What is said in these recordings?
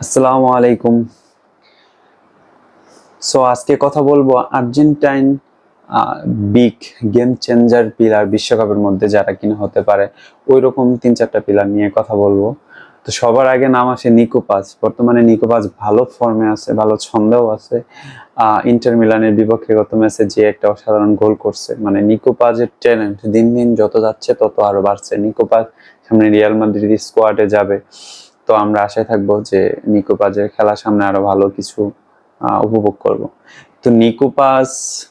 আসসালামু আলাইকুম। আজকে কথা বলবো Argentine big game changer player বিশ্বকাপের মধ্যে যারা কিনা হতে পারে ওই রকম 3-4টা প্লেয়ার নিয়ে কথা বলবো। তো সবার আগে নাম আসে নিকো পাজ। বর্তমানে নিকো পাজ ভালো ফর্মে আছে, ভালো ছন্দেও আছে। ইন্টার মিলানের বিপক্ষে গত ম্যাচে যে একটা অসাধারণ গোল করছে, মানে নিকো পাজের ট্যালেন্ট দিন দিন যত যাচ্ছে তত আরো বাড়ছে। নিকো পাজ সামনে রিয়াল মাদ্রিদ স্কোয়াডে যাবে, তো আমরা আশায় থাকবো যে নিকো পাজের খেলা সামনে আরো ভালো কিছু উপভোগ করব। তো নিকো পাজ,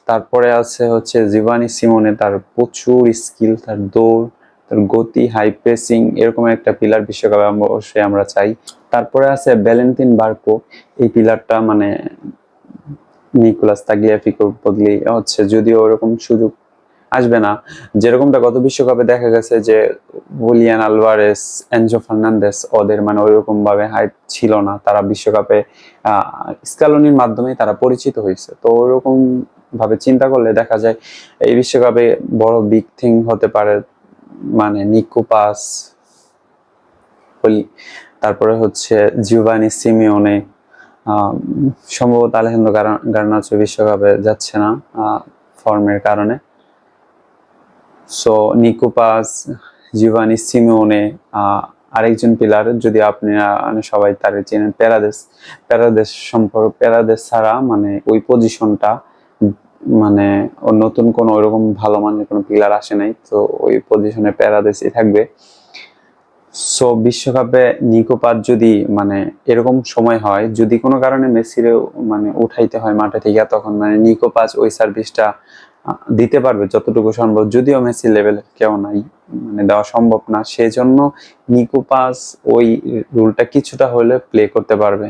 তারপরে আছে হচ্ছে জিভানি সিমোনে, তার প্রচুর স্কিল, তার দৌড়, তার গতি, হাই প্রেসিং, এরকম একটা পিলার বিশ্বকাপে অবশ্যই আমরা চাই। তারপরে আছে ভ্যালেন্টিন বার্কো। এই পিলারটা মানে নিকোলাস তাগলিয়াফিকোর বদলি হচ্ছে, যদিও ওরকম সুযোগ আসবে না যেরকমটা গত বিশ্বকাপে দেখা গেছে যে হুলিয়ান আলভারেস, এনজো ফার্নান্দেস, ওদের মানে ওইরকম ভাবে হাইপ ছিল না। তারা বিশ্বকাপে স্ক্যালোনির মাধ্যমে তারা পরিচিত হয়েছে। তো ওইরকম ভাবে চিন্তা করলে দেখা যায় এই বিশ্বকাপে বড় বিগ থিং হতে পারে মানে নিকো পাস, তারপরে হচ্ছে জিওভানি সিমিওনে। সম্ভবত আলেহান্দ্রো গার্নাচো বিশ্বকাপে যাচ্ছে না ফর্মের কারণে। নিকো পাস, জিভানি সিমিওনে, আরেকজন প্লেয়ার যদি আপনারা মানে সবাই তারে চেনেন, প্যারাদেস সম্পর্ক। প্যারাদেস ছাড়া মানে ওই পজিশনটা মানে ওর নতুন কোনো ওইরকম ভালো মানের কোনো প্লেয়ার আসে নাই, তো ওই পজিশনে প্যারাদেসই থাকবে। বিশ্বকাপে নিকো পাজ যদি মানে এরকম সময় হয়, যদি কোনো কারণে মেসিরে মানে উঠাইতে হয় মাঠে থেকে, তখন মানে নিকো পাজ ওই সার্ভিসটা দিতে পারবে যতটুকু সম্ভব। যদিও মেসি লেভেলের কেউ নাই, মানে দেওয়া সম্ভব না, সেজন্য নিকো পাজ ওই রোলটা কিছুটা হলে প্লে করতে পারবে।